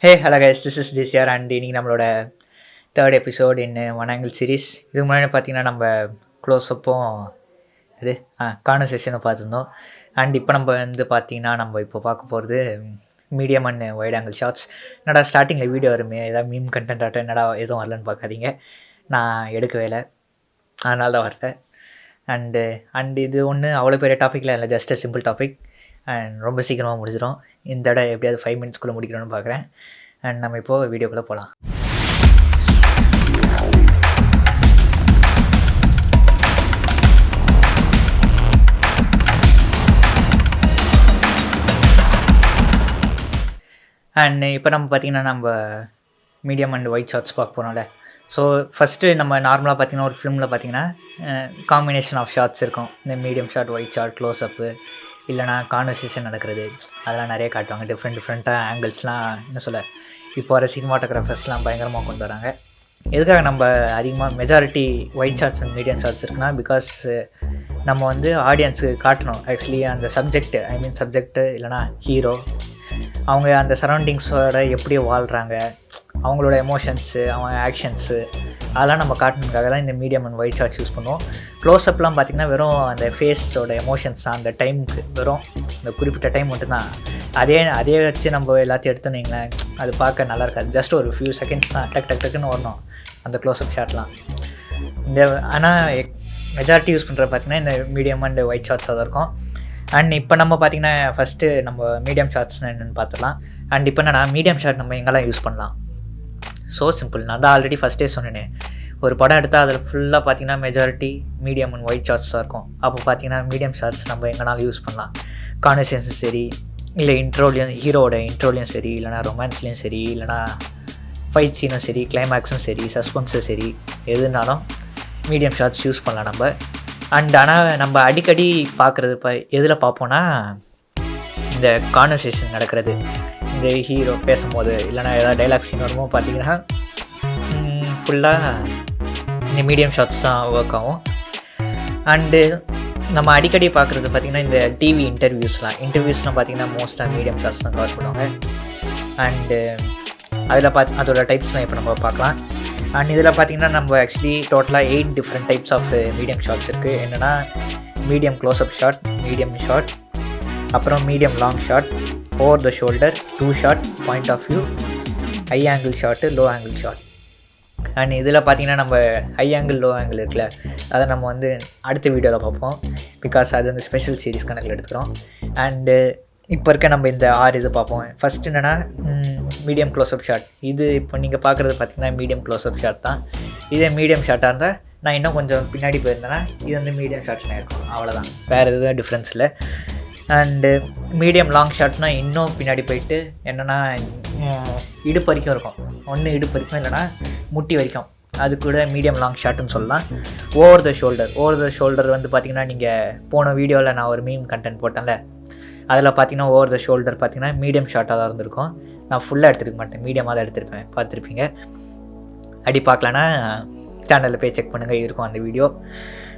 Hello guys, this is JCR and இன்னைக்கு நம்மளோட third episode in one angle series. இதுக்கு முன்னாடி பார்த்தீங்கன்னா நம்ம க்ளோஸ்அப்பும் இது கான்வர்சேஷனை பார்த்துருந்தோம். அண்ட் இப்போ நம்ம பார்த்தீங்கன்னா நம்ம இப்போ பார்க்க போகிறது medium and wide angle shorts. என்னடா ஸ்டார்டிங்கில் வீடியோ வருமே, ஏதாவது மீம் கண்டென்ட் ஆட்டம் என்னடா எதுவும் வரலன்னு பார்க்காதீங்க, நான் எடுக்கவே இல்லை, அதனால தான் வரல. அண்டு இது ஒன்று அவ்வளோ பெரிய டாப்பிக்கில் இல்லை, ஜஸ்ட் சிம்பிள் டாபிக் அண்ட் ரொம்ப சீக்கிரமாக முடிஞ்சிடும். இந்த இடம் எப்படியாவது 5 மினிட்ஸ்க்குள்ளே முடிக்கணும்னு பார்க்குறேன். அண்ட் நம்ம இப்போது வீடியோக்குள்ளே போகலாம். அண்ட் இப்போ நம்ம பார்த்திங்கன்னா நம்ம மீடியம் அண்ட் ஒயிட் ஷார்ட்ஸ் பார்க்க போகிறோம்ல. ஸோ ஃபஸ்ட்டு நம்ம நார்மலாக பார்த்திங்கன்னா ஒரு ஃபிலிமில் பார்த்திங்கன்னா காம்பினேஷன் ஆஃப் ஷார்ட்ஸ் இருக்கும். இந்த medium short, white short, close-up, இல்லைனா கான்வர்சேஷன் நடக்கிறது, அதெல்லாம் நிறைய காட்டுவாங்க. டிஃப்ரெண்ட்டாக ஆங்கிள்ஸ்லாம் என்ன சொல்ல, இப்போ வர சினிமாட்டோகிராஃபர்ஸ்லாம் பயங்கரமாக கொண்டு வராங்க. எதுக்காக நம்ம அதிகமாக majority wide shots and medium shots இருக்குன்னா, பிகாஸ் நம்ம ஆடியன்ஸுக்கு காட்டணும் ஆக்சுவலி அந்த சப்ஜெக்ட்டு இல்லைனா ஹீரோ அவங்க அந்த சரௌண்டிங்ஸோட எப்படி வாழ்கிறாங்க, அவங்களோட எமோஷன்ஸு, அவங்க ஆக்ஷன்ஸு, அதெல்லாம் நம்ம காட்டணுக்காக தான் இந்த medium and wide shots use பண்ணுவோம். க்ளோஸ்அப்லாம் பார்த்திங்கன்னா வெறும் அந்த ஃபேஸோட எமோஷன்ஸ் தான், அந்த டைமுக்கு வெறும் இந்த குறிப்பிட்ட டைம் மட்டும்தான். அதே வச்சு நம்ம எல்லாத்தையும் எடுத்துனீங்களேன், அது பார்க்க நல்லா இருக்காது. ஜஸ்ட் ஒரு ஃபியூ செகண்ட்ஸ் தான், டக்குன்னு வரணும் அந்த க்ளோஸ்அப் ஷாட்லாம். ஆனால் மெஜாரிட்டி யூஸ் பண்ணுறது பார்த்திங்கன்னா இந்த மீடியம் அண்ட் ஒயிட் ஷார்ட்ஸாக தான் இருக்கும். அண்ட் இப்போ நம்ம பார்த்திங்கன்னா ஃபஸ்ட்டு நம்ம மீடியம் ஷார்ட்ஸ்னால் என்னென்னு பார்த்துக்கலாம். அண்ட் இப்போ என்னன்னா மீடியம் ஷார்ட் நம்ம எங்கெல்லாம் யூஸ் பண்ணலாம்? ஸோ சிம்பிள், நான் தான் ஆல்ரெடி ஃபஸ்ட்டே சொன்னேன், ஒரு படம் எடுத்தால் அதில் ஃபுல்லாக பார்த்திங்கன்னா மெஜாரிட்டி மீடியம் அண்ட் ஒயிட் ஷார்ட்ஸாக இருக்கும். அப்போ பார்த்திங்கன்னா மீடியம் ஷார்ட்ஸ் நம்ம எங்கேனாலும் யூஸ் பண்ணலாம். கான்வர்சேஷன் சரி, இல்லை இன்ட்ரோலையும் ஹீரோவோட இன்ட்ரோலையும் சரி, இல்லைனா ரொமான்ஸ்லேயும் சரி, இல்லைனா ஃபைட் சீனும் சரி, கிளைமேக்ஸும் சரி, சஸ்பென்ஸும் சரி, எதுனாலும் மீடியம் ஷார்ட்ஸ் யூஸ் பண்ணலாம் நம்ம. ஆனால் நம்ம அடிக்கடி பார்க்குறது எதில் பார்ப்போன்னா, இந்த கான்வர்சேஷன் நடக்கிறது, இந்த ஹீரோ பேசும்போது இல்லைனா ஏதாவது டைலாக் சீன் வருமோ பார்த்திங்கன்னா ஃபுல்லாக இந்த மீடியம் ஷார்ட்ஸ் தான் ஒர்க் ஆகும். அண்டு நம்ம அடிக்கடி பார்க்குறது பார்த்திங்கன்னா இந்த டிவி இன்டர்வியூஸ்லாம் பார்த்திங்கன்னா மோஸ்ட்டாக மீடியம் ஷார்ட்ஸ் தான் கவர் பண்ணுவாங்க. அண்டு அதில் அதோட டைப்ஸ்லாம் இப்போ நம்ம பார்க்கலாம். அண்ட் இதில் பார்த்திங்கன்னா நம்ம ஆக்சுவலி டோட்டலாக 8 different types of medium shots இருக்குது. என்னென்னா medium close up shot, medium shot, அப்புறம் medium long shot, over the shoulder, 2 shot, point of view, high angle shot, low angle shot. And இதில் பார்த்திங்கன்னா நம்ம ஹை ஆங்கிள், லோ ஆங்கிள் இருக்குல்ல, அதை நம்ம அடுத்த வீடியோவில் பார்ப்போம். பிகாஸ் அது ஸ்பெஷல் சீரிஸ் கணக்கில் எடுத்துக்கிறோம். அண்டு இப்போ இருக்க நம்ம இந்த 6 இது பார்ப்போம். ஃபஸ்ட்டு என்னென்னா மீடியம் க்ளோஸ்அப் ஷார்ட். இது இப்போ நீங்கள் பார்க்குறது பார்த்திங்கன்னா மீடியம் க்ளோஸ்அப் ஷார்ட் தான். இதே மீடியம் ஷார்ட்டாக இருந்தால் நான் இன்னும் கொஞ்சம் பின்னாடி போயிருந்தேன்னா இது மீடியம் ஷார்ட்ஸ்னா இருக்கும், அவ்வளோதான், வேறு எதுவும் டிஃப்ரென்ஸ் இல்லை. அண்டு மீடியம் லாங் ஷார்ட்னால் இன்னும் பின்னாடி போயிட்டு என்னென்னா இடுப்பு வரைக்கும் இருக்கும், ஒன்று இடுப்பு வரைக்கும் இல்லைனா முட்டி வரைக்கும், அது கூட மீடியம் லாங் ஷார்ட்டுன்னு சொல்லலாம். ஓவர் த ஷோல்டர் பார்த்திங்கன்னா நீங்கள் போன வீடியோவில் நான் ஒரு மீம் கண்டென்ட் போட்டேன்ல, அதில் பார்த்திங்கன்னா ஓவர் த ஷோல்டர் பார்த்திங்கன்னா மீடியம் ஷார்ட்டாக தான் இருந்திருக்கும். நான் ஃபுல்லாக எடுத்துருக்க மாட்டேன், மீடியமாக தான் எடுத்துருப்பேன், பார்த்துருப்பீங்க. அப்படி பார்க்கலன்னா சேனலில் போய் செக் பண்ணுங்கள், இருக்கும் அந்த வீடியோ.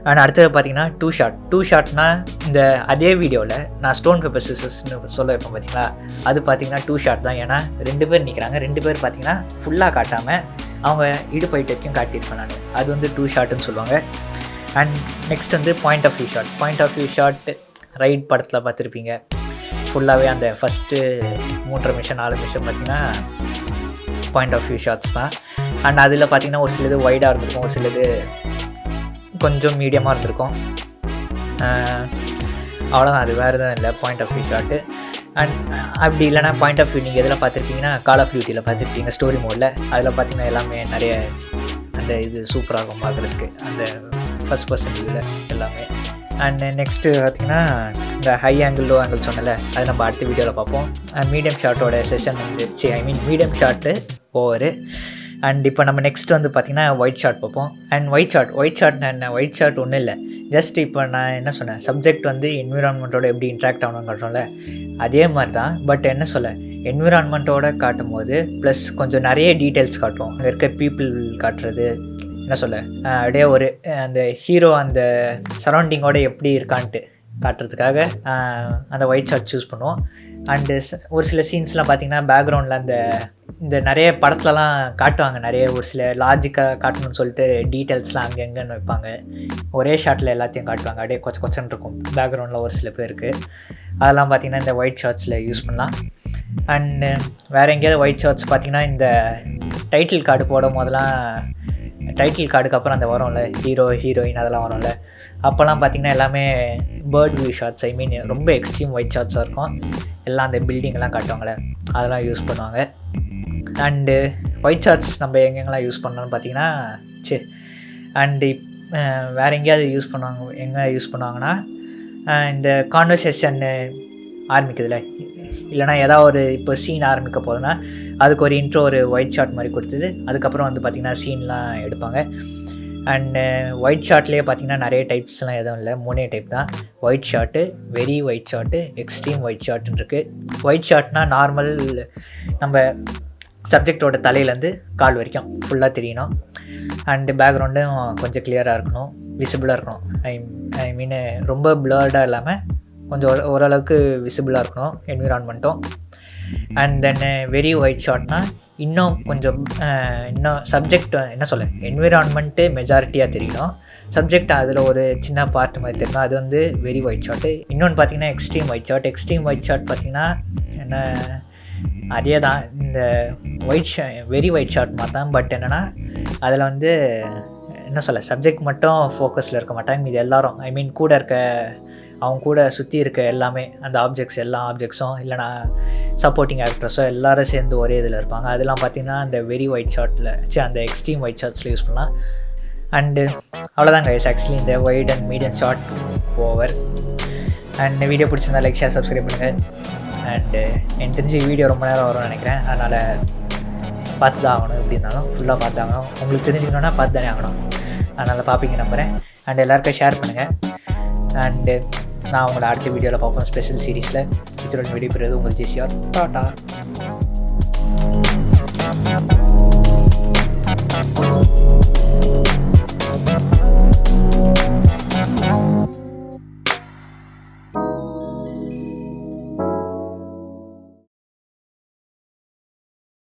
ஆனால் அடுத்தது பார்த்திங்கன்னா டூ ஷார்ட்னால் இந்த அதே வீடியோவில் நான் ஸ்டோன் பேப்பர் சிசர்ஸ்னு சொல்ல வைப்பேன் பார்த்திங்களா, அது பார்த்திங்கன்னா 2 ஷார்ட் தான். ஏன்னா 2 பேர் நிற்கிறாங்க, 2 பேர் பார்த்திங்கன்னா ஃபுல்லாக காட்டாமல் அவங்க இடுப்பு வரைக்கும் காட்டியிருப்பேன் நான், அது 2 ஷார்ட்டுன்னு சொல்லுவாங்க. And next point of view shot right படத்தில் பார்த்துருப்பீங்க, ஃபுல்லாகவே அந்த ஃபஸ்ட்டு 3.5 நிமிஷம் 4 நிமிஷம் பார்த்திங்கன்னா பாயிண்ட் ஆஃப் வியூ ஷார்ட்ஸ் தான். அண்ட் அதில் பார்த்திங்கன்னா ஒரு சிலது வைடாக இருந்திருக்கும், ஒரு சிலது கொஞ்சம் மீடியமாக இருந்திருக்கும், அவ்வளோதான், அது வேறு எதுவும் இல்லை point of view shot. And அப்படி இல்லைனா பாயிண்ட் ஆஃப் வியூ நீங்கள் எதில் பார்த்துருப்பீங்கன்னா கால் ஆஃப் டியூட்டியில் பார்த்துருப்பீங்க, ஸ்டோரி மோடில். அதில் பார்த்திங்கன்னா எல்லாமே நிறைய அந்த இது சூப்பராக இருக்கும் பார்க்குறதுக்கு, அந்த ஃபஸ்ட் பர்சன் வியூவில் எல்லாமே. அண்ட் நெக்ஸ்ட்டு பார்த்திங்கன்னா இந்த ஹை ஆங்கிள், லோ ஆங்கிள் சொன்னல, அது நம்ம அடுத்த வீடியோவில் பார்ப்போம். மீடியம் ஷார்ட்டோட session medium shot over. And இப்போ நம்ம நெக்ஸ்ட் பார்த்திங்கன்னா ஒயிட் ஷார்ட் பார்ப்போம். அண்ட் ஒயிட் ஷார்ட்னா என்ன? ஒயிட் ஷார்ட் ஒன்றும் இல்லை, ஜஸ்ட் இப்போ நான் என்ன சொன்னேன், சப்ஜெக்ட் என்விரான்மெண்ட்டோட எப்படி இன்ட்ராக்ட் ஆகணும்னு காட்டுறோம்ல, அதே மாதிரி தான். பட் என்ன சொல்ல, என்விரான்மெண்ட்டோட காட்டும் போது ப்ளஸ் கொஞ்சம் நிறைய டீட்டெயில்ஸ் காட்டுவோம். அங்கே இருக்க பீப்புள் காட்டுறது, என்ன சொல்ல, அப்படியே ஒரு அந்த ஹீரோ அந்த சரௌண்டிங்கோட எப்படி இருக்கான்ட்டு காட்டுறதுக்காக அந்த ஒயிட் ஷார்ட் சூஸ் பண்ணுவோம். அண்டு ஒரு சில சீன்ஸ்லாம் பார்த்திங்கன்னா பேக்ரவுண்டில் அந்த இந்த நிறைய படத்துலலாம் காட்டுவாங்க, நிறைய ஒரு சில லாஜிக்காக காட்டணும்னு சொல்லிட்டு டீட்டெயில்ஸ்லாம் அங்கே எங்கேன்னு வைப்பாங்க. ஒரே ஷாட்டில் எல்லாத்தையும் காட்டுவாங்க, அப்படியே கொச்ச கொச்சன்னு இருக்கும் பேக்ரவுண்டில் ஒரு சில பேருக்கு. அதெல்லாம் பார்த்திங்கன்னா இந்த ஒயிட் ஷார்ட்ஸில் யூஸ் பண்ணலாம். அண்டு வேறு எங்கேயாவது ஒயிட் ஷார்ட்ஸ் பார்த்திங்கன்னா இந்த டைட்டில் கார்டு போடும் போதெல்லாம், டைட்டில் கார்டுக்கு அப்புறம் அந்த வரும்ல ஹீரோ ஹீரோயின் அதெல்லாம் வரும்ல, அப்போல்லாம் பார்த்திங்கன்னா எல்லாமே பேர்ட் வியூ ஷாட்ஸ், ஐ மீன் ரொம்ப எக்ஸ்ட்ரீம் ஒயிட் ஷாட்ஸாக இருக்கும். எல்லாம் அந்த பில்டிங்லாம் காட்டுவாங்களே அதெல்லாம் யூஸ் பண்ணுவாங்க. அண்டு ஒயிட் ஷாட்ஸ் நம்ம எங்கெங்கெல்லாம் யூஸ் பண்ணோன்னு பார்த்தீங்கன்னா அண்டு வேறு எங்கேயாவது யூஸ் பண்ணுவாங்க. எங்கே யூஸ் பண்ணுவாங்கன்னா இந்த கான்வர்சேஷன்னு ஆரம்பிக்குதுல, இல்லைனா ஏதாவது ஒரு இப்போ சீன் ஆரம்பிக்க போகுதுன்னா அதுக்கு ஒரு இன்ட்ரோ ஒரு ஒயிட் ஷாட் மாதிரி கொடுத்தது, அதுக்கப்புறம் வந்து பார்த்திங்கன்னா சீன்லாம் எடுப்பாங்க. அண்டு ஒயிட் ஷாட்லேயே பார்த்திங்கன்னா நிறைய டைப்ஸ்லாம் எதுவும் இல்லை, 3 டைப் தான். Wide shot, very wide shot, extreme wide ஷாட்டுன்னு இருக்குது. ஒயிட் ஷாட்னால் நார்மல் நம்ம சப்ஜெக்டோட தலையிலேருந்து கால் வரைக்கும் ஃபுல்லாக தெரியணும். அண்டு பேக்ரவுண்டும் கொஞ்சம் கிளியராக இருக்கணும், விசிபிளாக இருக்கணும். ஐ மீன் ரொம்ப பிளர்டாக இல்லாமல் கொஞ்சம் ஓரளவுக்கு விசிபிளாக இருக்கணும் என்விரான்மெண்ட்டும். அண்ட் தென் வெரி ஒயிட் ஷாட்னால் இன்னும் கொஞ்சம் இன்னும் சப்ஜெக்ட் என்ன சொல்ல, என்விரான்மெண்ட்டு மெஜாரிட்டியாக தெரியணும், சப்ஜெக்ட் அதில் ஒரு சின்ன பார்ட் மாதிரி தெரியணும். அது வந்து வெரி ஒயிட் ஷாட்டு. இன்னொன்று பார்த்திங்கன்னா extreme wide shot. Extreme wide shot பார்த்திங்கன்னா என்ன, அதே தான் இந்த வெரி ஒயிட் ஷாட் மாதிரி தான். பட் என்னென்னா அதில் வந்து என்ன சொல்ல, சப்ஜெக்ட் மட்டும் ஃபோக்கஸில் இருக்க மாட்டாங்க, இது எல்லோரும், ஐ மீன் கூட இருக்க அவங்க கூட சுற்றி இருக்க எல்லாமே, அந்த ஆப்ஜெக்ட்ஸ் எல்லா ஆப்ஜெக்ட்ஸும் இல்லைனா சப்போர்ட்டிங் ஆக்ட்ரஸோ எல்லோரும் சேர்ந்து ஒரே இதில் இருப்பாங்க. அதெல்லாம் பார்த்திங்கன்னா அந்த வெரி ஒயிட் ஷாட்டில் அந்த எக்ஸ்ட்ரீம் ஒயிட் ஷாட்ஸில் யூஸ் பண்ணலாம். அண்டு அவ்வளோதான் கைஸ், ஆக்சுவலி இந்த wide and medium shot over. And video பிடிச்சிருந்தா லைக், ஷேர், சப்ஸ்கிரைப் பண்ணுங்கள். அண்டு எனக்கு தெரிஞ்சு வீடியோ ரொம்ப நேரம் வரும்னு நினைக்கிறேன், அதனால் பார்த்து தான் ஆகணும். எப்படி இருந்தாலும் ஃபுல்லாக பார்த்து ஆகணும், உங்களுக்கு தெரிஞ்சுக்கணுன்னா பார்த்து தானே ஆகணும், அதனால் பார்ப்பீங்க நம்புகிறேன். அண்ட் எல்லாருக்கும் ஷேர் பண்ணுங்கள். அண்டு நான் உங்களோட அடுத்த வீடியோவில் பார்ப்போம், ஸ்பெஷல் சீரீஸில். இதோட வீடியோ பெறுவது உங்கள் JCR. டாடா.